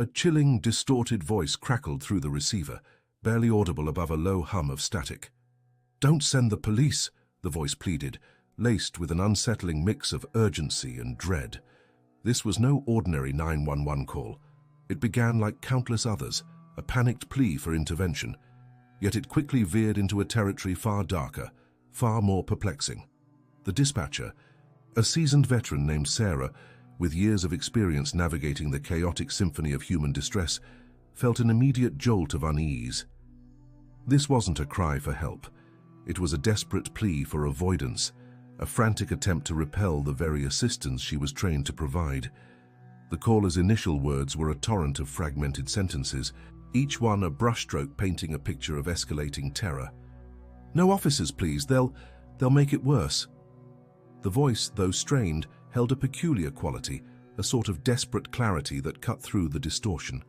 A chilling, distorted voice crackled through the receiver, barely audible above a low hum of static. "Don't send the police," the voice pleaded, laced with an unsettling mix of urgency and dread. This was no ordinary 911 call. It began like countless others, a panicked plea for intervention. Yet it quickly veered into a territory far darker, far more perplexing. The dispatcher, a seasoned veteran named Sarah, with years of experience navigating the chaotic symphony of human distress, felt an immediate jolt of unease. This wasn't a cry for help. It was a desperate plea for avoidance, a frantic attempt to repel the very assistance she was trained to provide. The caller's initial words were a torrent of fragmented sentences, each one a brushstroke painting a picture of escalating terror. "No officers, please. They'll make it worse." The voice, though strained, held a peculiar quality, a sort of desperate clarity that cut through the distortion.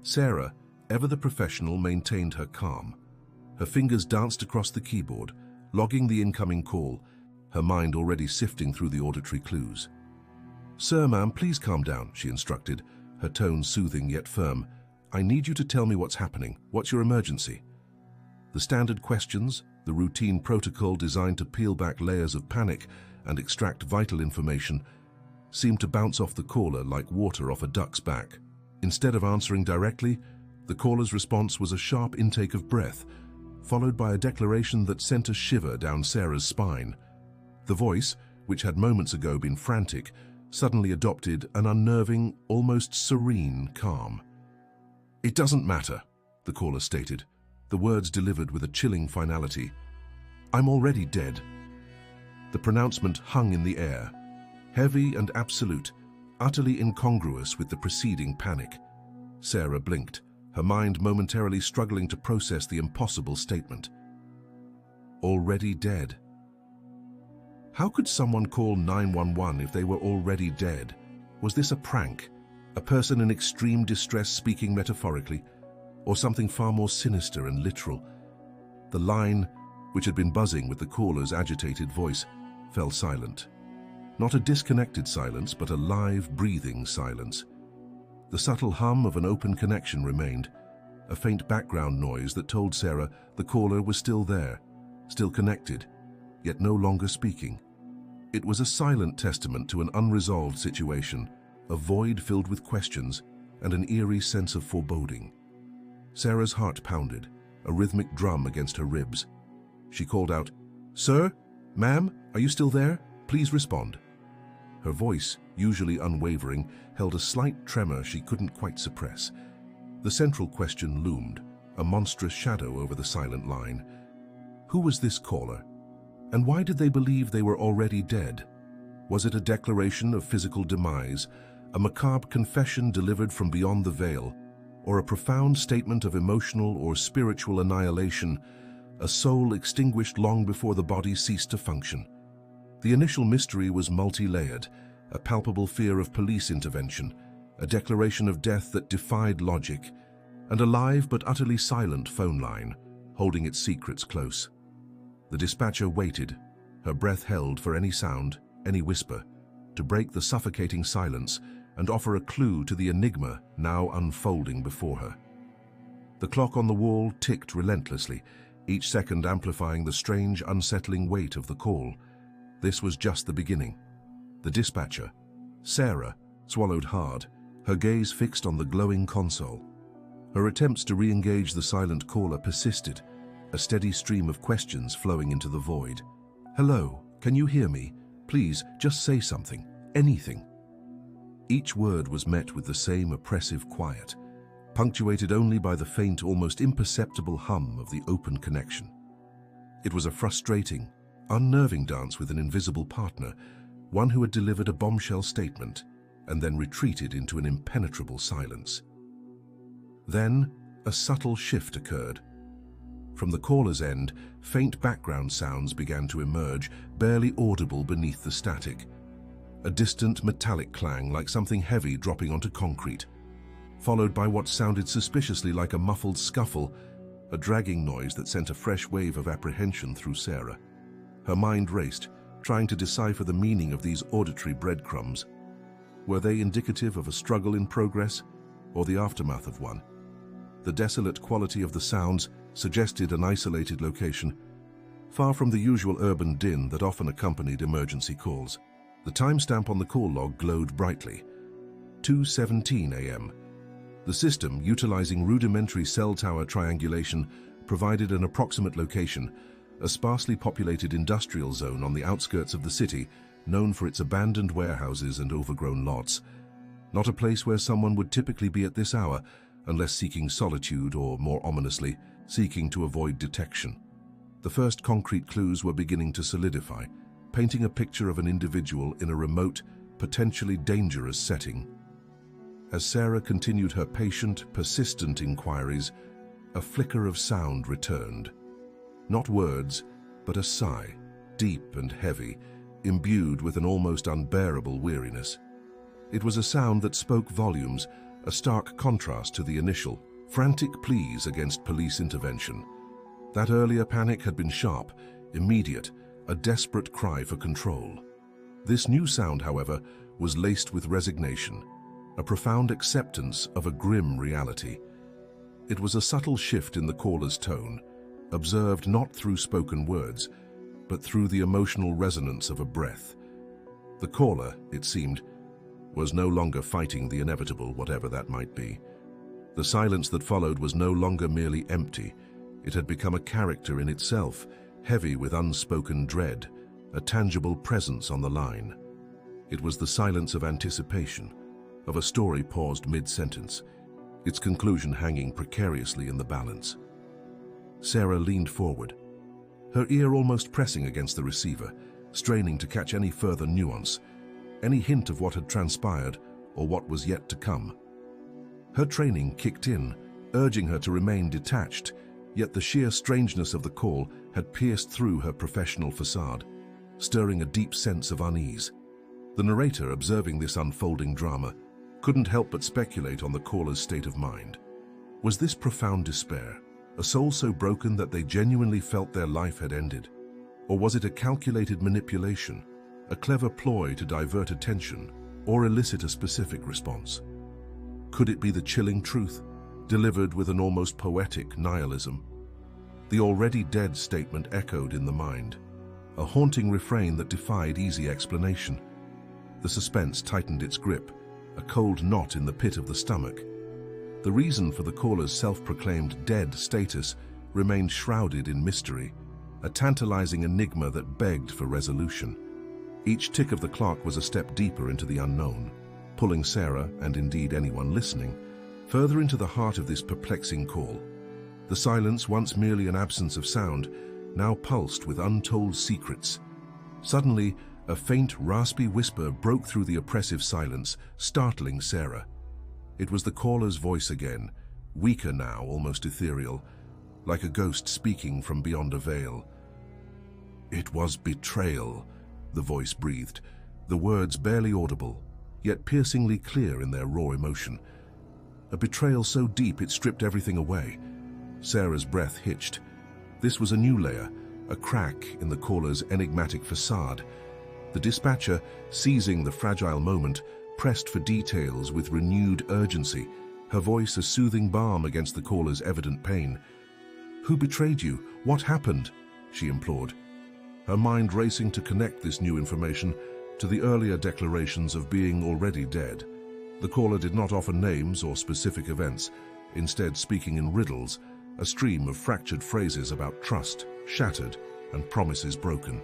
Sarah, ever the professional, maintained her calm. Her fingers danced across the keyboard, logging the incoming call, her mind already sifting through the auditory clues. "Sir, ma'am, please calm down," she instructed, her tone soothing yet firm. "I need you to tell me what's happening. What's your emergency?" The standard questions, the routine protocol designed to peel back layers of panic and extract vital information, seemed to bounce off the caller like water off a duck's back. Instead of answering directly, the caller's response was a sharp intake of breath, followed by a declaration that sent a shiver down Sarah's spine. The voice, which had moments ago been frantic, suddenly adopted an unnerving, almost serene calm. "It doesn't matter," the caller stated, the words delivered with a chilling finality. "I'm already dead." The pronouncement hung in the air, heavy and absolute, utterly incongruous with the preceding panic. Sarah blinked, her mind momentarily struggling to process the impossible statement. Already dead. How could someone call 911 if they were already dead? Was this a prank? A person in extreme distress speaking metaphorically? Or something far more sinister and literal? The line, which had been buzzing with the caller's agitated voice, fell silent. Not a disconnected silence, but a live, breathing silence. The subtle hum of an open connection remained, a faint background noise that told Sarah the caller was still there, still connected, yet no longer speaking. It was a silent testament to an unresolved situation, a void filled with questions and an eerie sense of foreboding. Sarah's heart pounded, a rhythmic drum against her ribs. She called out, "Sir? Ma'am? Are you still there? Please respond." Her voice, usually unwavering, held a slight tremor she couldn't quite suppress. The central question loomed, a monstrous shadow over the silent line. Who was this caller? And why did they believe they were already dead? Was it a declaration of physical demise, a macabre confession delivered from beyond the veil, or a profound statement of emotional or spiritual annihilation, a soul extinguished long before the body ceased to function? The initial mystery was multi-layered, a palpable fear of police intervention, a declaration of death that defied logic, and a live but utterly silent phone line, holding its secrets close. The dispatcher waited, her breath held for any sound, any whisper, to break the suffocating silence and offer a clue to the enigma now unfolding before her. The clock on the wall ticked relentlessly, each second amplifying the strange, unsettling weight of the call. This was just the beginning. The dispatcher, Sarah, swallowed hard, her gaze fixed on the glowing console. Her attempts to re-engage the silent caller persisted, a steady stream of questions flowing into the void. "Hello, can you hear me? Please, just say something, anything." Each word was met with the same oppressive quiet, punctuated only by the faint, almost imperceptible hum of the open connection. It was a frustrating, unnerving dance with an invisible partner, one who had delivered a bombshell statement and then retreated into an impenetrable silence. Then, a subtle shift occurred. From the caller's end, faint background sounds began to emerge, barely audible beneath the static. A distant metallic clang like something heavy dropping onto concrete, followed by what sounded suspiciously like a muffled scuffle, a dragging noise that sent a fresh wave of apprehension through Sarah. Her mind raced, trying to decipher the meaning of these auditory breadcrumbs. Were they indicative of a struggle in progress, or the aftermath of one. The desolate quality of the sounds suggested an isolated location, far from the usual urban din that often accompanied emergency calls. The timestamp on the call log glowed brightly. 2:17 a.m. The system, utilizing rudimentary cell tower triangulation, provided an approximate location, a sparsely populated industrial zone on the outskirts of the city, known for its abandoned warehouses and overgrown lots. Not a place where someone would typically be at this hour, unless seeking solitude or, more ominously, seeking to avoid detection. The first concrete clues were beginning to solidify, painting a picture of an individual in a remote, potentially dangerous setting. As Sarah continued her patient, persistent inquiries, a flicker of sound returned. Not words, but a sigh, deep and heavy, imbued with an almost unbearable weariness. It was a sound that spoke volumes, a stark contrast to the initial, frantic pleas against police intervention. That earlier panic had been sharp, immediate, a desperate cry for control. This new sound, however, was laced with resignation, a profound acceptance of a grim reality. It was a subtle shift in the caller's tone, observed not through spoken words, but through the emotional resonance of a breath. The caller, it seemed, was no longer fighting the inevitable, whatever that might be. The silence that followed was no longer merely empty. It had become a character in itself, heavy with unspoken dread, a tangible presence on the line. It was the silence of anticipation, of a story paused mid-sentence, its conclusion hanging precariously in the balance. Sarah leaned forward, her ear almost pressing against the receiver, straining to catch any further nuance, any hint of what had transpired or what was yet to come. Her training kicked in, urging her to remain detached, yet the sheer strangeness of the call had pierced through her professional facade, stirring a deep sense of unease. The narrator, observing this unfolding drama, couldn't help but speculate on the caller's state of mind. Was this profound despair, a soul so broken that they genuinely felt their life had ended? Or was it a calculated manipulation, a clever ploy to divert attention or elicit a specific response? Could it be the chilling truth, delivered with an almost poetic nihilism? The already dead statement echoed in the mind, a haunting refrain that defied easy explanation. The suspense tightened its grip, a cold knot in the pit of the stomach. The reason for the caller's self-proclaimed dead status remained shrouded in mystery, a tantalizing enigma that begged for resolution. Each tick of the clock was a step deeper into the unknown, pulling Sarah, and indeed anyone listening, further into the heart of this perplexing call. The silence, once merely an absence of sound, now pulsed with untold secrets. Suddenly, a faint, raspy whisper broke through the oppressive silence, startling Sarah. It was the caller's voice again, weaker now, almost ethereal, like a ghost speaking from beyond a veil. "It was betrayal," the voice breathed, the words barely audible, yet piercingly clear in their raw emotion. A betrayal so deep it stripped everything away. Sarah's breath hitched. This was a new layer, a crack in the caller's enigmatic facade. The dispatcher, seizing the fragile moment, pressed for details with renewed urgency, her voice a soothing balm against the caller's evident pain. "Who betrayed you? What happened?" she implored, her mind racing to connect this new information to the earlier declarations of being already dead. The caller did not offer names or specific events, instead speaking in riddles, a stream of fractured phrases about trust shattered and promises broken.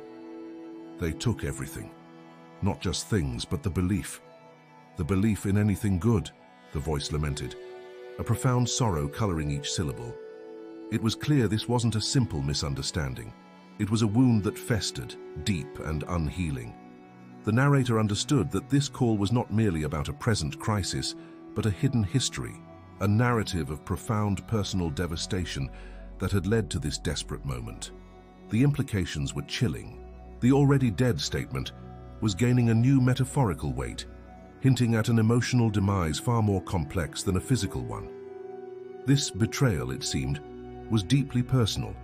"They took everything. Not just things, but the belief. The belief in anything good," the voice lamented, a profound sorrow coloring each syllable. It was clear this wasn't a simple misunderstanding. It was a wound that festered, deep and unhealing. The narrator understood that this call was not merely about a present crisis, but a hidden history, a narrative of profound personal devastation that had led to this desperate moment. The implications were chilling. The already dead statement was gaining a new metaphorical weight, hinting at an emotional demise far more complex than a physical one. This betrayal, it seemed, was deeply personal,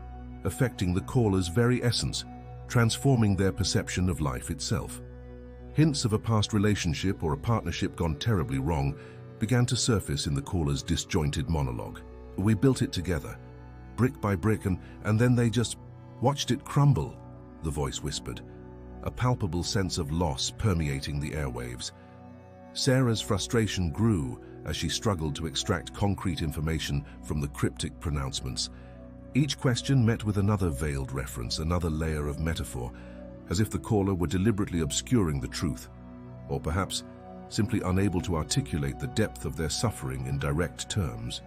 affecting the caller's very essence, transforming their perception of life itself. Hints of a past relationship or a partnership gone terribly wrong began to surface in the caller's disjointed monologue. "We built it together, brick by brick, and then they just watched it crumble," the voice whispered, a palpable sense of loss permeating the airwaves. Sarah's frustration grew as she struggled to extract concrete information from the cryptic pronouncements. Each question met with another veiled reference, another layer of metaphor, as if the caller were deliberately obscuring the truth, or perhaps simply unable to articulate the depth of their suffering in direct terms.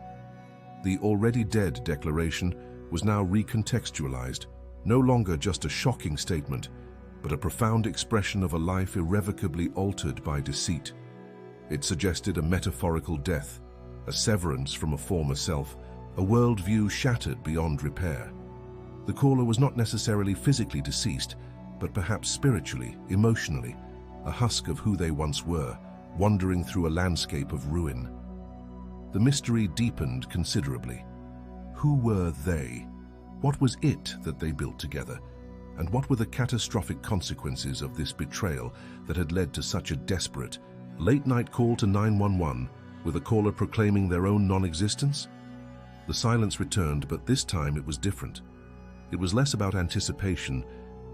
The already dead declaration was now recontextualized, no longer just a shocking statement, but a profound expression of a life irrevocably altered by deceit. It suggested a metaphorical death, a severance from a former self, a worldview shattered beyond repair. The caller was not necessarily physically deceased, but perhaps spiritually, emotionally, a husk of who they once were, wandering through a landscape of ruin. The mystery deepened considerably. Who were they? What was it that they built together? And what were the catastrophic consequences of this betrayal that had led to such a desperate, late-night call to 911, with a caller proclaiming their own non-existence? The silence returned, but this time it was different. It was less about anticipation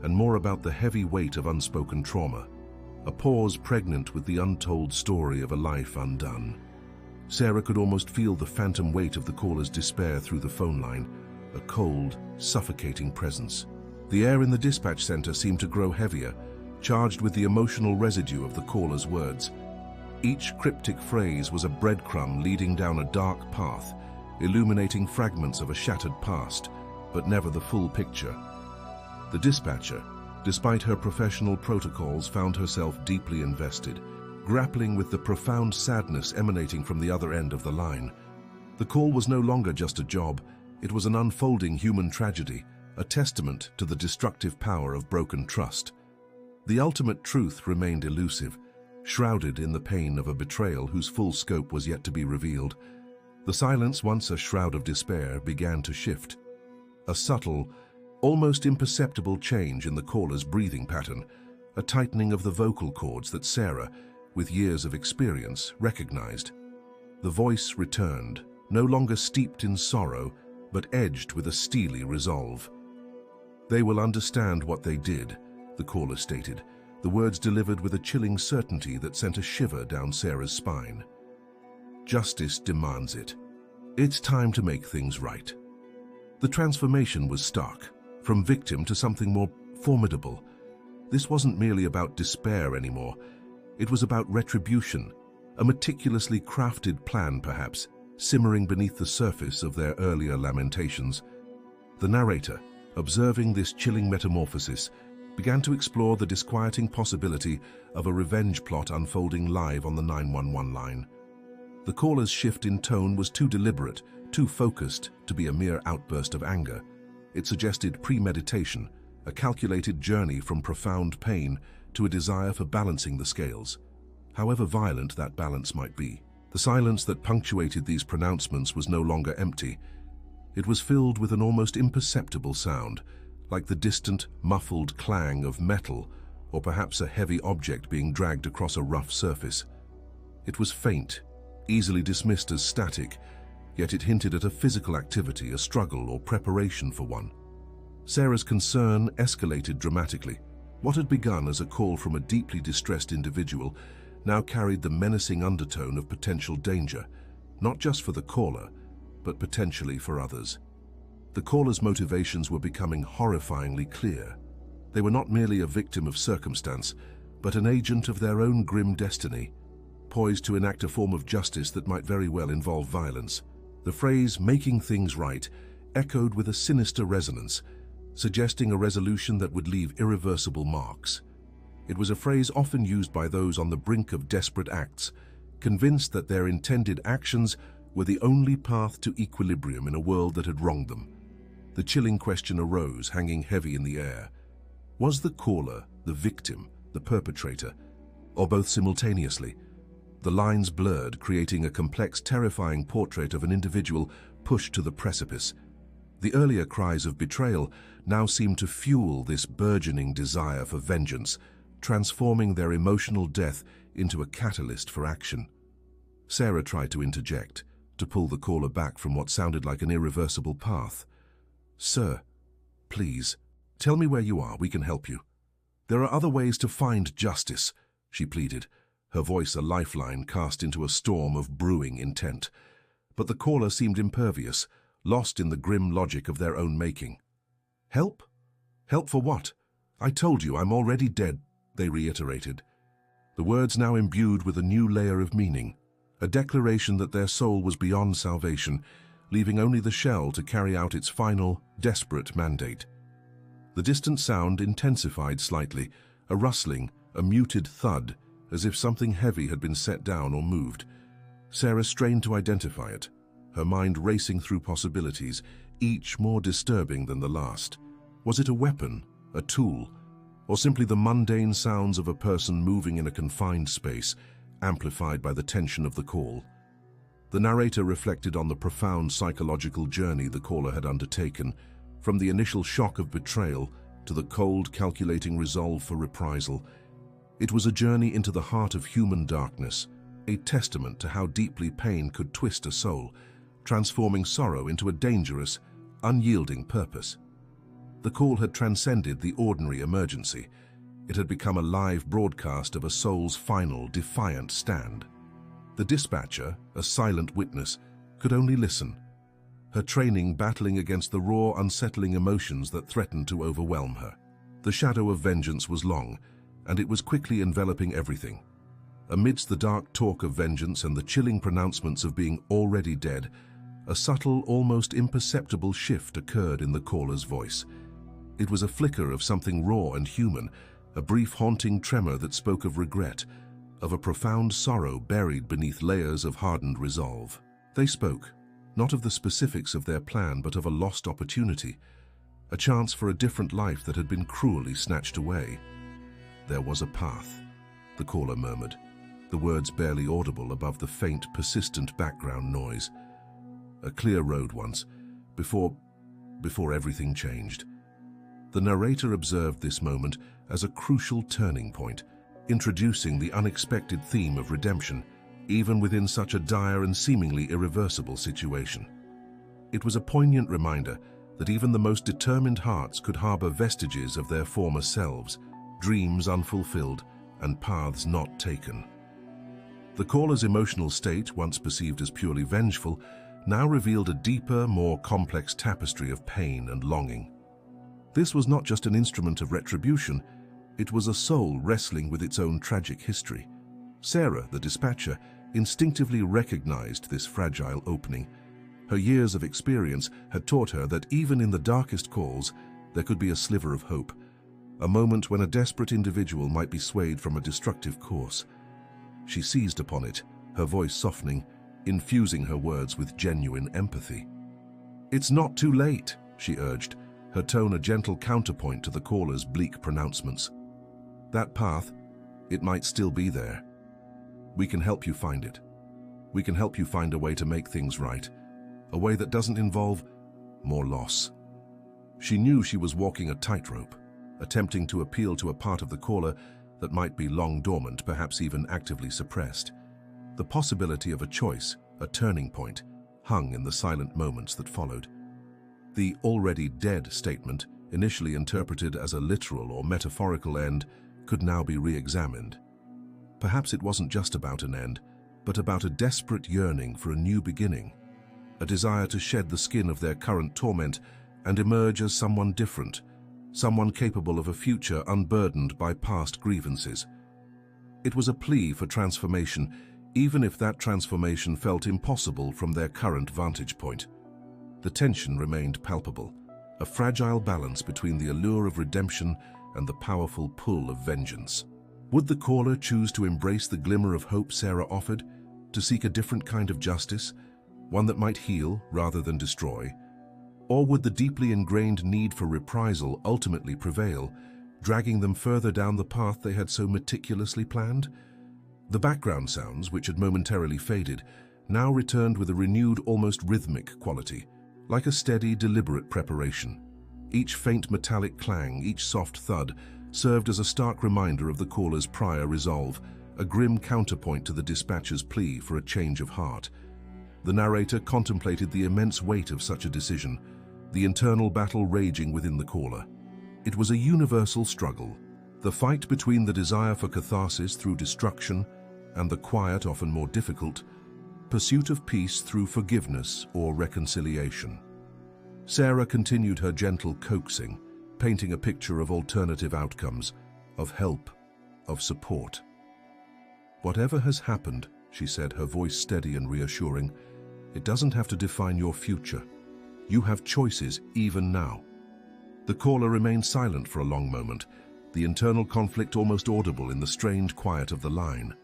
and more about the heavy weight of unspoken trauma, a pause pregnant with the untold story of a life undone. Sarah could almost feel the phantom weight of the caller's despair through the phone line, a cold, suffocating presence. The air in the dispatch center seemed to grow heavier, charged with the emotional residue of the caller's words. Each cryptic phrase was a breadcrumb leading down a dark path, illuminating fragments of a shattered past, but never the full picture. The dispatcher, despite her professional protocols, found herself deeply invested, grappling with the profound sadness emanating from the other end of the line. The call was no longer just a job, it was an unfolding human tragedy, a testament to the destructive power of broken trust. The ultimate truth remained elusive, shrouded in the pain of a betrayal whose full scope was yet to be revealed. The silence, once a shroud of despair, began to shift. A subtle, almost imperceptible change in the caller's breathing pattern, a tightening of the vocal cords that Sarah, with years of experience, recognized. The voice returned, no longer steeped in sorrow, but edged with a steely resolve. "They will understand what they did," the caller stated, the words delivered with a chilling certainty that sent a shiver down Sarah's spine. "Justice demands it. It's time to make things right." The transformation was stark, from victim to something more formidable. This wasn't merely about despair anymore. It was about retribution, a meticulously crafted plan perhaps, simmering beneath the surface of their earlier lamentations. The narrator, observing this chilling metamorphosis, began to explore the disquieting possibility of a revenge plot unfolding live on the 911 line. The caller's shift in tone was too deliberate, too focused to be a mere outburst of anger. It suggested premeditation, a calculated journey from profound pain to a desire for balancing the scales. However violent that balance might be, the silence that punctuated these pronouncements was no longer empty. It was filled with an almost imperceptible sound, like the distant, muffled clang of metal, or perhaps a heavy object being dragged across a rough surface. It was faint, easily dismissed as static, yet it hinted at a physical activity, a struggle, or preparation for one. Sarah's concern escalated dramatically. What had begun as a call from a deeply distressed individual now carried the menacing undertone of potential danger, not just for the caller, but potentially for others. The caller's motivations were becoming horrifyingly clear. They were not merely a victim of circumstance, but an agent of their own grim destiny, poised to enact a form of justice that might very well involve violence. The phrase "making things right" echoed with a sinister resonance, suggesting a resolution that would leave irreversible marks. It was a phrase often used by those on the brink of desperate acts, convinced that their intended actions were the only path to equilibrium in a world that had wronged them. The chilling question arose, hanging heavy in the air. Was the caller the victim, the perpetrator, or both simultaneously? The lines blurred, creating a complex, terrifying portrait of an individual pushed to the precipice. The earlier cries of betrayal now seemed to fuel this burgeoning desire for vengeance, transforming their emotional death into a catalyst for action. Sarah tried to interject, to pull the caller back from what sounded like an irreversible path. "Sir, please, tell me where you are. We can help you. There are other ways to find justice," she pleaded, her voice a lifeline cast into a storm of brewing intent. But the caller seemed impervious, lost in the grim logic of their own making. "Help? Help for what? I told you I'm already dead," they reiterated. The words now imbued with a new layer of meaning, a declaration that their soul was beyond salvation, leaving only the shell to carry out its final, desperate mandate. The distant sound intensified slightly, a rustling, a muted thud, as if something heavy had been set down or moved. Sarah strained to identify it, her mind racing through possibilities, each more disturbing than the last. Was it a weapon, a tool, or simply the mundane sounds of a person moving in a confined space, amplified by the tension of the call? The narrator reflected on the profound psychological journey the caller had undertaken, from the initial shock of betrayal to the cold, calculating resolve for reprisal. It was a journey into the heart of human darkness, a testament to how deeply pain could twist a soul, transforming sorrow into a dangerous, unyielding purpose. The call had transcended the ordinary emergency. It had become a live broadcast of a soul's final, defiant stand. The dispatcher, a silent witness, could only listen, her training battling against the raw, unsettling emotions that threatened to overwhelm her. The shadow of vengeance was long, and it was quickly enveloping everything. Amidst the dark talk of vengeance and the chilling pronouncements of being already dead, a subtle, almost imperceptible shift occurred in the caller's voice. It was a flicker of something raw and human, a brief haunting tremor that spoke of regret, of a profound sorrow buried beneath layers of hardened resolve. They spoke, not of the specifics of their plan, but of a lost opportunity, a chance for a different life that had been cruelly snatched away. "There was a path," the caller murmured, the words barely audible above the faint, persistent background noise. "A clear road once, before everything changed." The narrator observed this moment as a crucial turning point, introducing the unexpected theme of redemption, even within such a dire and seemingly irreversible situation. It was a poignant reminder that even the most determined hearts could harbor vestiges of their former selves, dreams unfulfilled, and paths not taken. The caller's emotional state, once perceived as purely vengeful, now revealed a deeper, more complex tapestry of pain and longing. This was not just an instrument of retribution, it was a soul wrestling with its own tragic history. Sarah, the dispatcher, instinctively recognized this fragile opening. Her years of experience had taught her that even in the darkest calls, there could be a sliver of hope, a moment when a desperate individual might be swayed from a destructive course. She seized upon it, her voice softening, infusing her words with genuine empathy. "It's not too late," she urged, her tone a gentle counterpoint to the caller's bleak pronouncements. "That path, it might still be there. We can help you find it. We can help you find a way to make things right, a way that doesn't involve more loss." She knew she was walking a tightrope, attempting to appeal to a part of the caller that might be long dormant, perhaps even actively suppressed. The possibility of a choice, a turning point, hung in the silent moments that followed. The "already dead" statement, initially interpreted as a literal or metaphorical end, could now be re-examined. Perhaps it wasn't just about an end, but about a desperate yearning for a new beginning, a desire to shed the skin of their current torment and emerge as someone different, someone capable of a future unburdened by past grievances. It was a plea for transformation, even if that transformation felt impossible from their current vantage point. The tension remained palpable, a fragile balance between the allure of redemption and the powerful pull of vengeance. Would the caller choose to embrace the glimmer of hope Sarah offered, to seek a different kind of justice, one that might heal rather than destroy? Or would the deeply ingrained need for reprisal ultimately prevail, dragging them further down the path they had so meticulously planned? The background sounds, which had momentarily faded, now returned with a renewed, almost rhythmic quality, like a steady, deliberate preparation. Each faint metallic clang, each soft thud, served as a stark reminder of the caller's prior resolve, a grim counterpoint to the dispatcher's plea for a change of heart. The narrator contemplated the immense weight of such a decision, the internal battle raging within the caller. It was a universal struggle, the fight between the desire for catharsis through destruction and the quiet, often more difficult, pursuit of peace through forgiveness or reconciliation. Sarah continued her gentle coaxing, painting a picture of alternative outcomes, of help, of support. "Whatever has happened," she said, her voice steady and reassuring, "it doesn't have to define your future. You have choices even now." The caller remained silent for a long moment, the internal conflict almost audible in the strained quiet of the line.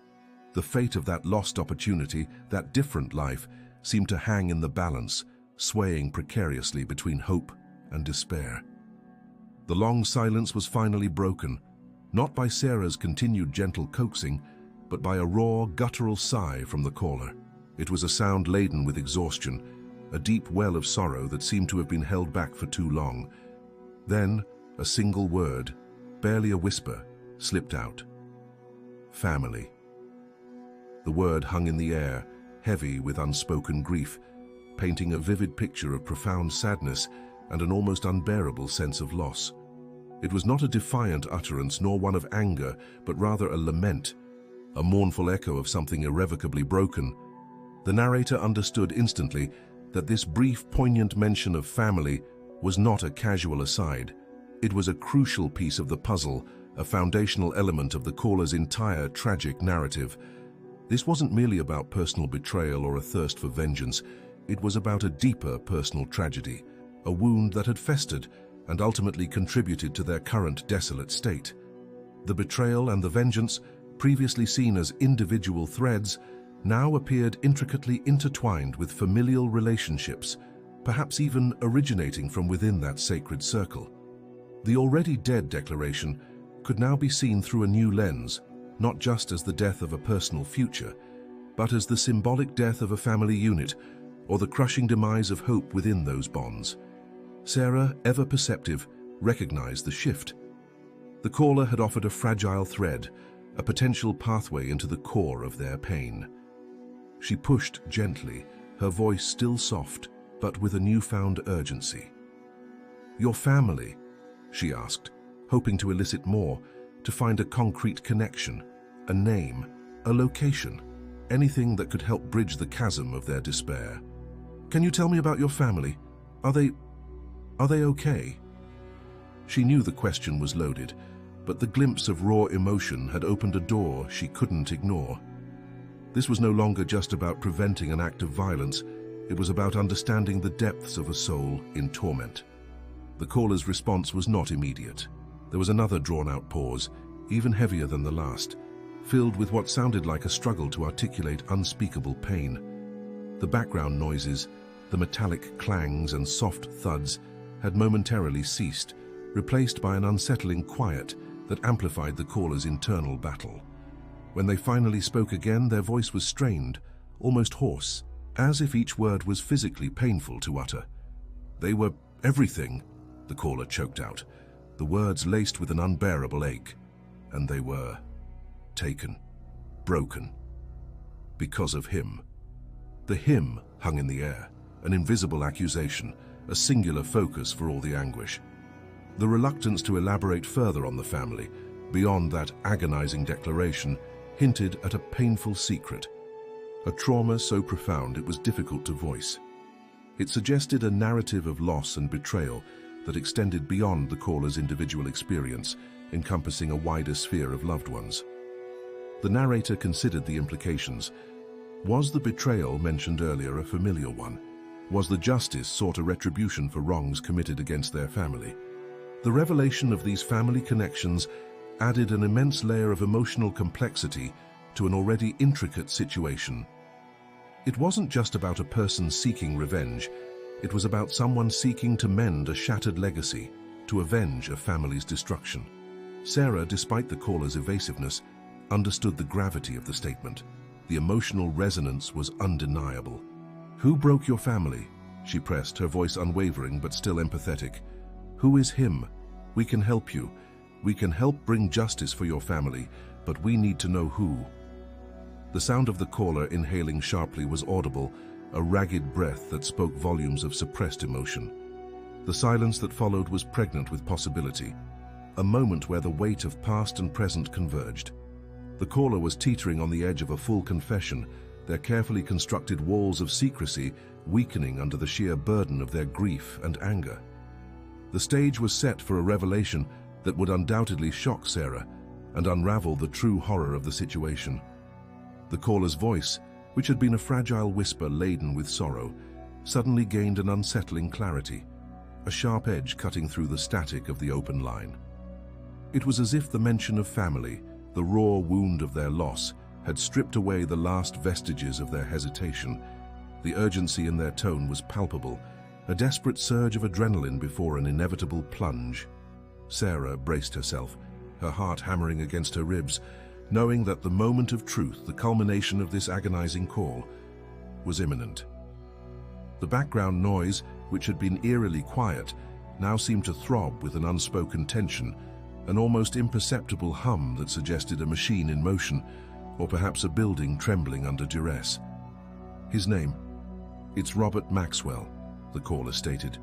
The fate of that lost opportunity, that different life, seemed to hang in the balance, swaying precariously between hope and despair. The long silence was finally broken, not by Sarah's continued gentle coaxing, but by a raw, guttural sigh from the caller. It was a sound laden with exhaustion, a deep well of sorrow that seemed to have been held back for too long. Then, a single word, barely a whisper, slipped out. "Family." The word hung in the air, heavy with unspoken grief, painting a vivid picture of profound sadness and an almost unbearable sense of loss. It was not a defiant utterance nor one of anger, but rather a lament, a mournful echo of something irrevocably broken. The narrator understood instantly that this brief, poignant mention of family was not a casual aside. It was a crucial piece of the puzzle, a foundational element of the caller's entire tragic narrative. This wasn't merely about personal betrayal or a thirst for vengeance. It was about a deeper personal tragedy, a wound that had festered and ultimately contributed to their current desolate state. The betrayal and the vengeance, previously seen as individual threads, now appeared intricately intertwined with familial relationships, perhaps even originating from within that sacred circle. The already dead declaration could now be seen through a new lens, not just as the death of a personal future, but as the symbolic death of a family unit, or the crushing demise of hope within those bonds. Sarah, ever perceptive, recognized the shift. The caller had offered a fragile thread, a potential pathway into the core of their pain. She pushed gently, her voice still soft, but with a newfound urgency. "Your family?" she asked, hoping to elicit more, to find a concrete connection, a name, a location, anything that could help bridge the chasm of their despair. "Can you tell me about your family? Are they okay?" She knew the question was loaded, but the glimpse of raw emotion had opened a door she couldn't ignore. This was no longer just about preventing an act of violence, it was about understanding the depths of a soul in torment. The caller's response was not immediate. There was another drawn-out pause, even heavier than the last, filled with what sounded like a struggle to articulate unspeakable pain. The background noises, the metallic clangs and soft thuds, had momentarily ceased, replaced by an unsettling quiet that amplified the caller's internal battle. When they finally spoke again, their voice was strained, almost hoarse, as if each word was physically painful to utter. "They were everything," the caller choked out, the words laced with an unbearable ache. "And they were taken, broken, because of him." The him hung in the air, an invisible accusation, a singular focus for all the anguish. The reluctance to elaborate further on the family, beyond that agonizing declaration, hinted at a painful secret, a trauma so profound it was difficult to voice. It suggested a narrative of loss and betrayal that extended beyond the caller's individual experience, encompassing a wider sphere of loved ones. The narrator considered the implications. Was the betrayal mentioned earlier a familial one? Was the justice sought a retribution for wrongs committed against their family? The revelation of these family connections added an immense layer of emotional complexity to an already intricate situation. It wasn't just about a person seeking revenge, it was about someone seeking to mend a shattered legacy, to avenge a family's destruction. Sarah, despite the caller's evasiveness, understood the gravity of the statement. The emotional resonance was undeniable. "Who broke your family?" she pressed, her voice unwavering but still empathetic. "Who is him? We can help you. We can help bring justice for your family, but we need to know who." The sound of the caller inhaling sharply was audible, a ragged breath that spoke volumes of suppressed emotion. The silence that followed was pregnant with possibility, a moment where the weight of past and present converged. The caller was teetering on the edge of a full confession, their carefully constructed walls of secrecy weakening under the sheer burden of their grief and anger. The stage was set for a revelation that would undoubtedly shock Sarah and unravel the true horror of the situation. The caller's voice, which had been a fragile whisper laden with sorrow, suddenly gained an unsettling clarity, a sharp edge cutting through the static of the open line. It was as if the mention of family, the raw wound of their loss, had stripped away the last vestiges of their hesitation. The urgency in their tone was palpable, a desperate surge of adrenaline before an inevitable plunge. Sarah braced herself, her heart hammering against her ribs, knowing that the moment of truth, the culmination of this agonizing call, was imminent. The background noise, which had been eerily quiet, now seemed to throb with an unspoken tension, an almost imperceptible hum that suggested a machine in motion, or perhaps a building trembling under duress. His name? "It's Robert Maxwell," the caller stated.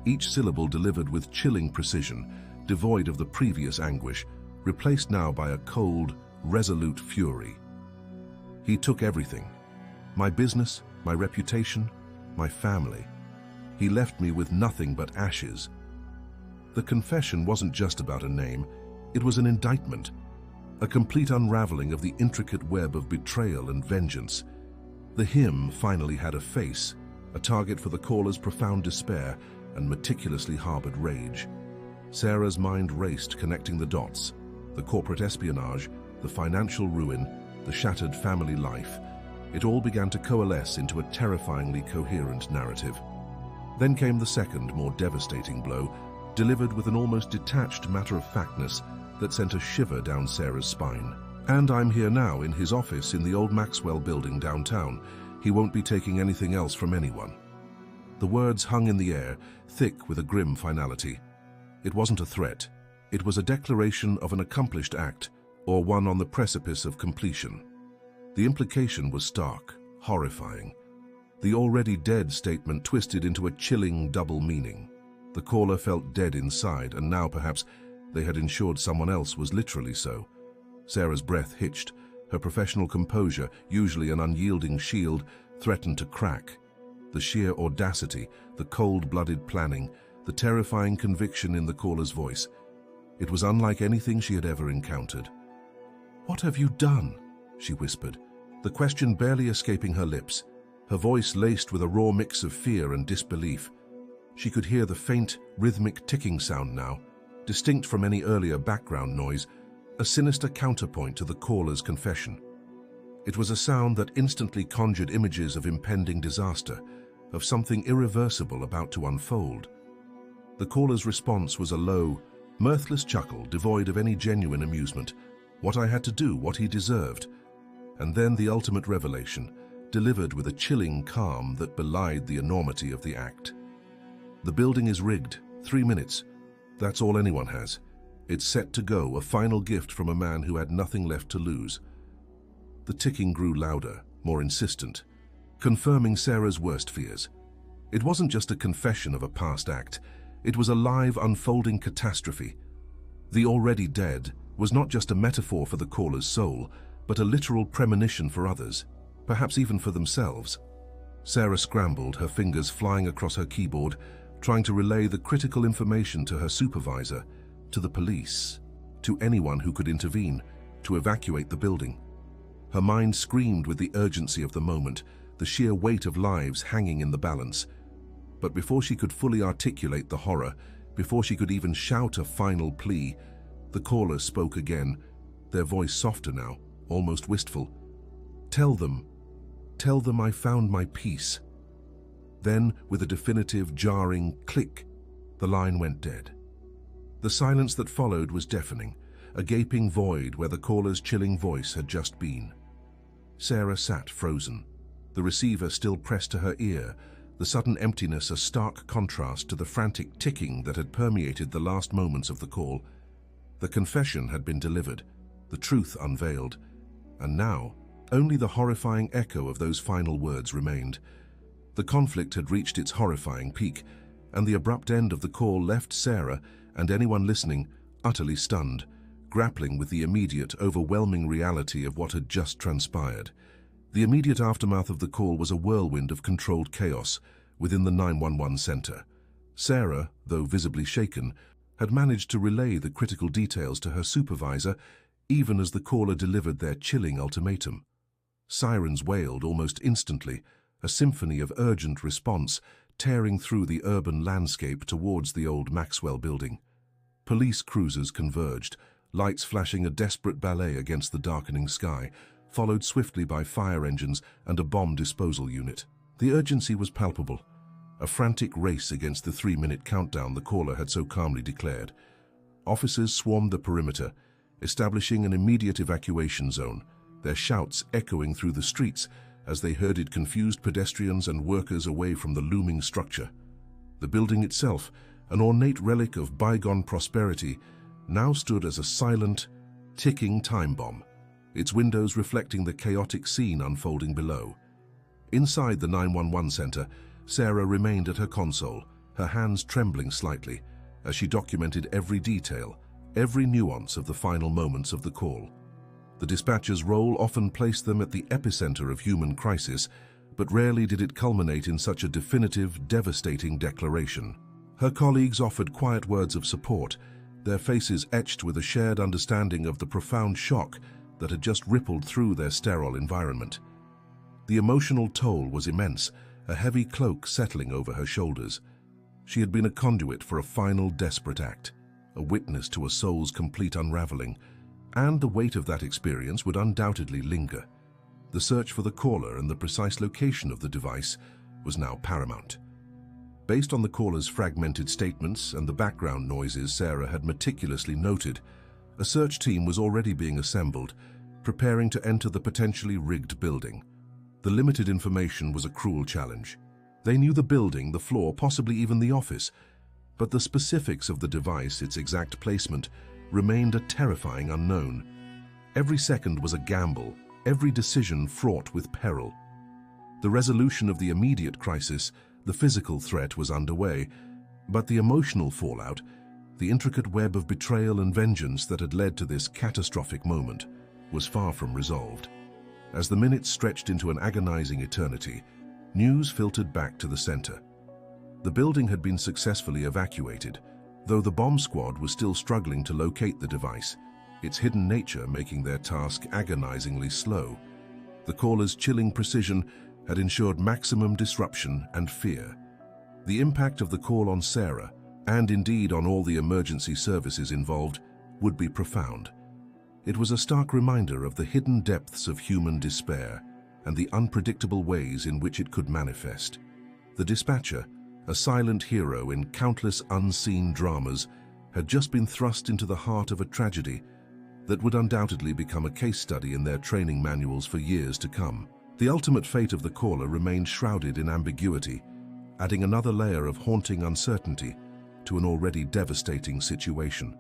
Each syllable delivered with chilling precision, devoid of the previous anguish, replaced now by a cold, resolute fury. "He took everything. My business, my reputation, my family. He left me with nothing but ashes." The confession wasn't just about a name, it was an indictment, a complete unraveling of the intricate web of betrayal and vengeance. The him finally had a face, a target for the caller's profound despair and meticulously harbored rage. Sarah's mind raced, connecting the dots: the corporate espionage, the financial ruin, the shattered family life. It all began to coalesce into a terrifyingly coherent narrative. Then came the second, more devastating blow, delivered with an almost detached matter-of-factness that sent a shiver down Sarah's spine. "And I'm here now in his office in the old Maxwell building downtown. He won't be taking anything else from anyone." The words hung in the air, thick with a grim finality. It wasn't a threat. It was a declaration of an accomplished act, or one on the precipice of completion. The implication was stark, horrifying. The already dead statement twisted into a chilling double meaning. The caller felt dead inside, and now perhaps they had ensured someone else was literally so. Sarah's breath hitched. Her professional composure, usually an unyielding shield, threatened to crack. The sheer audacity, the cold-blooded planning, the terrifying conviction in the caller's voice. It was unlike anything she had ever encountered. "What have you done?" she whispered, the question barely escaping her lips, her voice laced with a raw mix of fear and disbelief. She could hear the faint, rhythmic ticking sound now, distinct from any earlier background noise, a sinister counterpoint to the caller's confession. It was a sound that instantly conjured images of impending disaster, of something irreversible about to unfold. The caller's response was a low, mirthless chuckle devoid of any genuine amusement. What I had to do, what he deserved. And then the ultimate revelation, delivered with a chilling calm that belied the enormity of the act. "The building is rigged. 3 minutes. That's all anyone has. It's set to go, a final gift from a man who had nothing left to lose." The ticking grew louder, more insistent, confirming Sarah's worst fears. It wasn't just a confession of a past act. It was a live, unfolding catastrophe. The already dead was not just a metaphor for the caller's soul, but a literal premonition for others, perhaps even for themselves. Sarah scrambled, her fingers flying across her keyboard, trying to relay the critical information to her supervisor, to the police, to anyone who could intervene, to evacuate the building. Her mind screamed with the urgency of the moment, the sheer weight of lives hanging in the balance. But before she could fully articulate the horror, before she could even shout a final plea, the caller spoke again, their voice softer now, almost wistful. Tell them I found my peace." Then, with a definitive, jarring click, the line went dead. The silence that followed was deafening, a gaping void where the caller's chilling voice had just been. Sarah sat frozen, the receiver still pressed to her ear, the sudden emptiness a stark contrast to the frantic ticking that had permeated the last moments of the call. The confession had been delivered, the truth unveiled, and now Only the horrifying echo of those final words remained. The conflict had reached its horrifying peak, and the abrupt end of the call left Sarah and anyone listening utterly stunned, grappling with the immediate, overwhelming reality of what had just transpired. The immediate aftermath of the call was a whirlwind of controlled chaos within the 911 center. Sarah, though visibly shaken, had managed to relay the critical details to her supervisor even as the caller delivered their chilling ultimatum. Sirens wailed almost instantly, a symphony of urgent response tearing through the urban landscape towards the old Maxwell building. Police cruisers converged, lights flashing a desperate ballet against the darkening sky, followed swiftly by fire engines and a bomb disposal unit. The urgency was palpable, a frantic race against the 3-minute countdown the caller had so calmly declared. Officers swarmed the perimeter, establishing an immediate evacuation zone, their shouts echoing through the streets as they herded confused pedestrians and workers away from the looming structure. The building itself, an ornate relic of bygone prosperity, now stood as a silent, ticking time bomb, its windows reflecting the chaotic scene unfolding below. Inside the 911 center, Sarah remained at her console, her hands trembling slightly, as she documented every detail, every nuance of the final moments of the call. The dispatcher's role often placed them at the epicenter of human crisis, but rarely did it culminate in such a definitive, devastating declaration. Her colleagues offered quiet words of support, their faces etched with a shared understanding of the profound shock that had just rippled through their sterile environment. The emotional toll was immense, a heavy cloak settling over her shoulders. She had been a conduit for a final desperate act, a witness to a soul's complete unraveling, and the weight of that experience would undoubtedly linger. The search for the caller and the precise location of the device was now paramount. Based on the caller's fragmented statements and the background noises Sarah had meticulously noted, a search team was already being assembled, preparing to enter the potentially rigged building. The limited information was a cruel challenge. They knew the building, the floor, possibly even the office, but the specifics of the device, its exact placement, remained a terrifying unknown. Every second was a gamble, every decision fraught with peril. The resolution of the immediate crisis, the physical threat, was underway, but the emotional fallout, the intricate web of betrayal and vengeance that had led to this catastrophic moment, was far from resolved. As the minutes stretched into an agonizing eternity, news filtered back to the center. The building had been successfully evacuated, though the bomb squad was still struggling to locate the device, its hidden nature making their task agonizingly slow. The caller's chilling precision had ensured maximum disruption and fear. The impact of the call on Sarah, and indeed on all the emergency services involved, would be profound. It was a stark reminder of the hidden depths of human despair and the unpredictable ways in which it could manifest. The dispatcher, a silent hero in countless unseen dramas, had just been thrust into the heart of a tragedy that would undoubtedly become a case study in their training manuals for years to come. The ultimate fate of the caller remained shrouded in ambiguity, adding another layer of haunting uncertainty to an already devastating situation.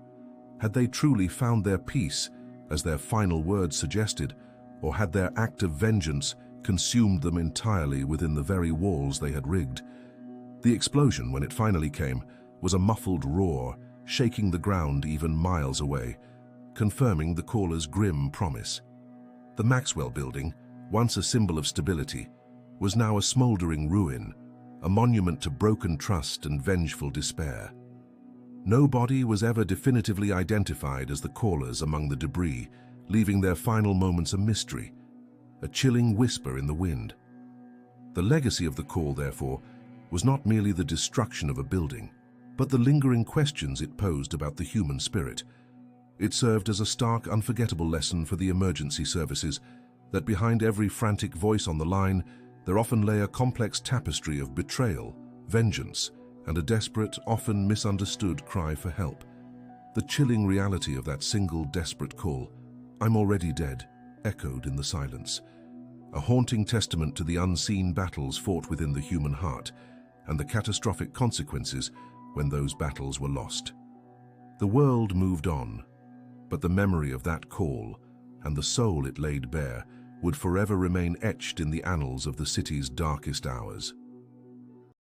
Had they truly found their peace, as their final words suggested, or had their act of vengeance consumed them entirely within the very walls they had rigged? The explosion, when it finally came, was a muffled roar, shaking the ground even miles away, confirming the caller's grim promise. The Maxwell building, once a symbol of stability, was now a smoldering ruin, a monument to broken trust and vengeful despair. No body was ever definitively identified as the callers among the debris, leaving their final moments a mystery, a chilling whisper in the wind. The legacy of the call, therefore, was not merely the destruction of a building, but the lingering questions it posed about the human spirit. It served as a stark, unforgettable lesson for the emergency services that behind every frantic voice on the line, there often lay a complex tapestry of betrayal, vengeance, and a desperate, often misunderstood cry for help. The chilling reality of that single desperate call, "I'm already dead," echoed in the silence, a haunting testament to the unseen battles fought within the human heart and the catastrophic consequences when those battles were lost. The world moved on, but the memory of that call and the soul it laid bare would forever remain etched in the annals of the city's darkest hours.